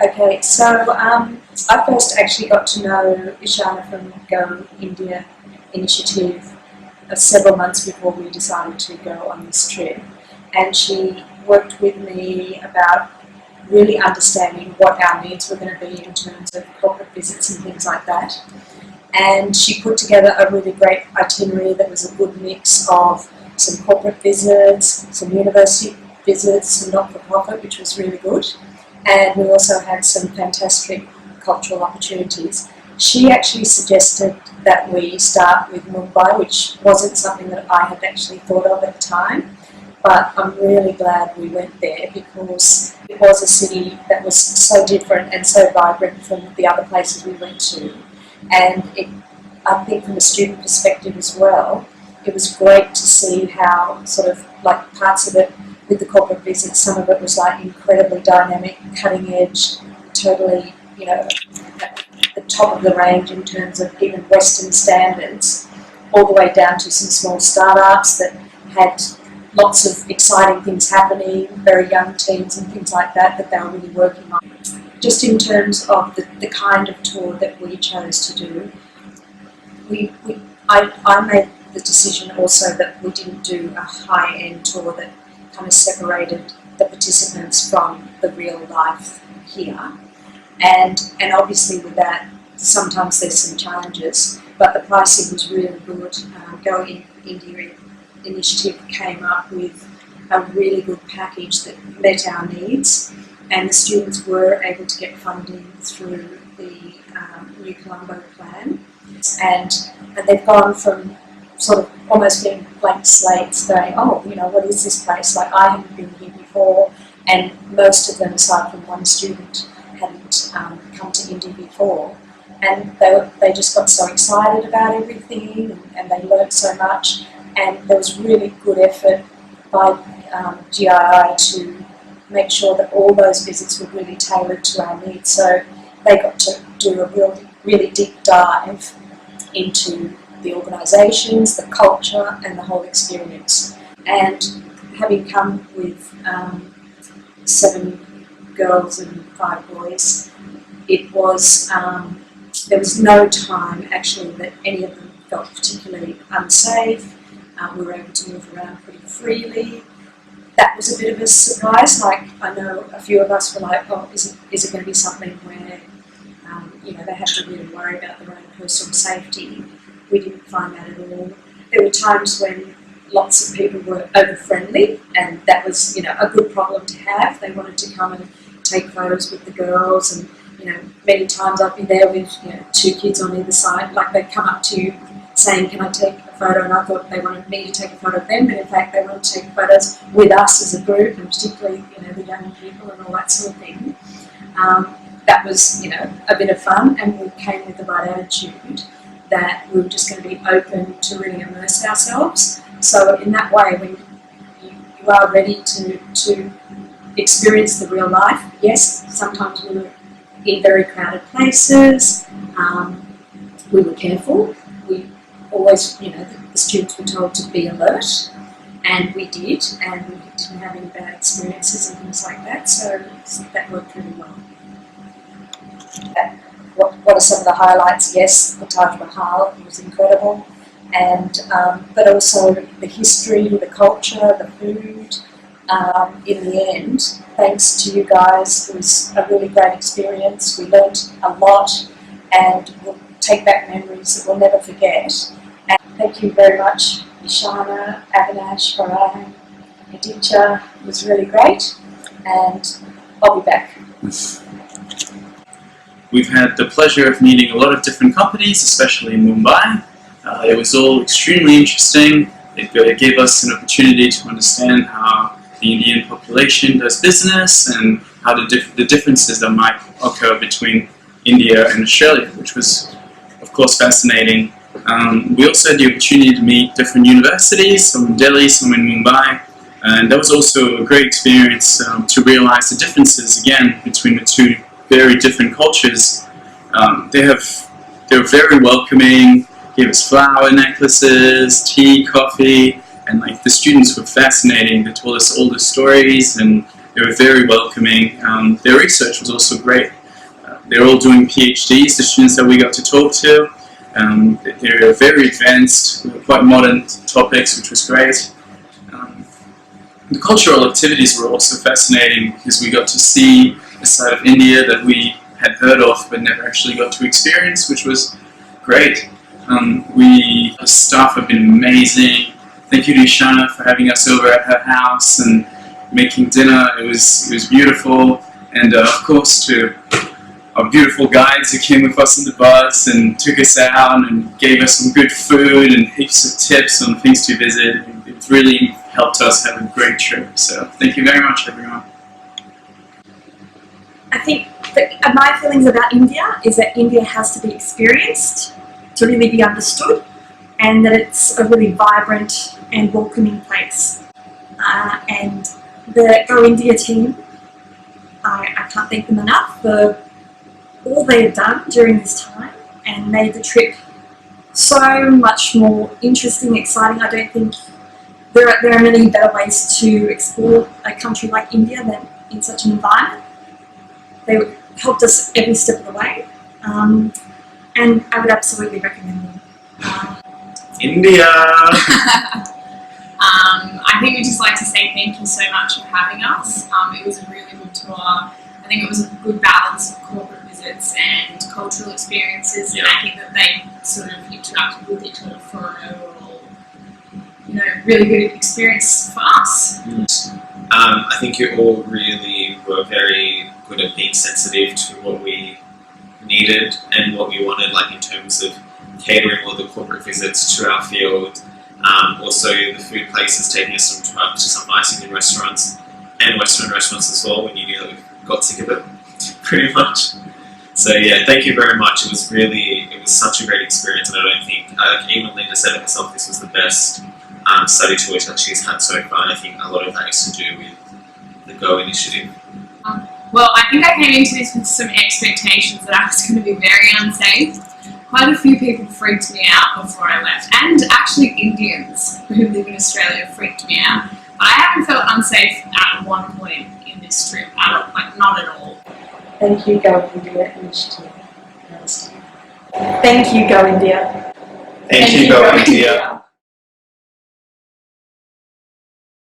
Okay, so I first actually got to know Ishana from Go India initiative several months before we decided to go on this trip, and she worked with me about really understanding what our needs were going to be in terms of corporate visits and things like that. And she put together a really great itinerary that was a good mix of some corporate visits, some university visits, some not-for-profit, which was really good. And we also had some fantastic cultural opportunities. She actually suggested that we start with Mumbai, which wasn't something that I had actually thought of at the time. But I'm really glad we went there because it was a city that was so different and so vibrant from the other places we went to. And I think from a student perspective as well, it was great to see how sort of like parts of it with the corporate visits, some of it was like incredibly dynamic, cutting edge, totally, at the top of the range in terms of even Western standards, all the way down to some small startups that had lots of exciting things happening, very young teams and things like that they were really working on. Just in terms of the kind of tour that we chose to do, I made the decision also that we didn't do a high-end tour that kind of separated the participants from the real life here. And obviously with that, sometimes there's some challenges, but the pricing was really good. Go India initiative came up with a really good package that met our needs, and the students were able to get funding through the New Colombo plan. And they've gone from sort of almost being blank slates going, oh, what is this place? Like, I haven't been here before, and most of them, aside from one student, hadn't come to India before. And they just got so excited about everything, and they learnt so much, and there was really good effort by GII to make sure that all those visits were really tailored to our needs. So they got to do a really deep dive into the organisations, the culture and the whole experience. And having come with 7 girls and 5 boys, it was, there was no time actually that any of them felt particularly unsafe. We were able to move around pretty freely. That was a bit of a surprise. Like, I know a few of us were like, oh, is it going to be something where they have to really worry about their own personal safety? We didn't find that at all. There were times when lots of people were over-friendly, and that was, a good problem to have. They wanted to come and take photos with the girls, and, many times I'd be there with, 2 kids on either side. Like, they'd come up to you saying, can I take a photo? And I thought they wanted me to take a photo of them, but in fact they wanted to take photos with us as a group, and particularly, the young people and all that sort of thing. That was, a bit of fun, and we came with the right attitude that we were just going to be open to really immerse ourselves. So in that way, when you are ready to experience the real life, yes, sometimes we were in very crowded places, we were careful, we always, the students were told to be alert, and we did, and we didn't have any bad experiences and things like that, so that worked really well. What are some of the highlights? Yes, the Taj Mahal was incredible, and but also the history, the culture, the food. In the end, thanks to you guys, it was a really great experience. We learnt a lot, and we'll take back memories that we'll never forget. And thank you very much, Ishana, Avinash, Farang, Aditya. It was really great, and I'll be back. We've had the pleasure of meeting a lot of different companies, especially in Mumbai. It was all extremely interesting. It gave us an opportunity to understand how the Indian population does business and how the differences that might occur between India and Australia, which was, of course, fascinating. We also had the opportunity to meet different universities, some in Delhi, some in Mumbai, and that was also a great experience to realize the differences, again, between the two very different cultures. They were very welcoming, gave us flower necklaces, tea, coffee, and the students were fascinating. They told us all the stories and They were very welcoming. Their research was also great. They're all doing PhDs, the students that we got to talk to. They're very advanced, quite modern topics, which was great. The cultural activities were also fascinating because we got to see a side of India that we had heard of but never actually got to experience, which was great. The staff have been amazing. Thank you to Shana for having us over at her house and making dinner. It was beautiful. And of course to our beautiful guides who came with us on the bus and took us out and gave us some good food and heaps of tips on things to visit. It really helped us have a great trip. So thank you very much, everyone. I think my feelings about India is that India has to be experienced to really be understood, and that it's a really vibrant and welcoming place. And the Go India team, I can't thank them enough for all they have done during this time and made the trip so much more interesting, exciting. I don't think there are many better ways to explore a country like India than in such an environment. They helped us every step of the way, and I would absolutely recommend them. India! I think we'd just like to say thank you so much for having us. It was a really good tour. I think it was a good balance of corporate visits and cultural experiences, and I think that they sort of interacted with each other for an overall, really good experience for us. I think you all really were very good at being sensitive to what we needed and what we wanted, like in terms of catering all the corporate visits to our field. Also the food places, taking us to some nice Indian restaurants and Western restaurants as well when you knew that we got sick of it, pretty much. So yeah, thank you very much. It was such a great experience, and I don't think, even Linda said it herself, this was the best study tour that she's had so far, and I think a lot of that is to do with the Go initiative. Well, I think I came into this with some expectations that I was going to be very unsafe. Quite a few people freaked me out before I left, and actually Indians who live in Australia freaked me out. But I haven't felt unsafe at one point in this trip, not at all. Thank you, Go India initiative. Thank you, Go India. Thank you, Go India.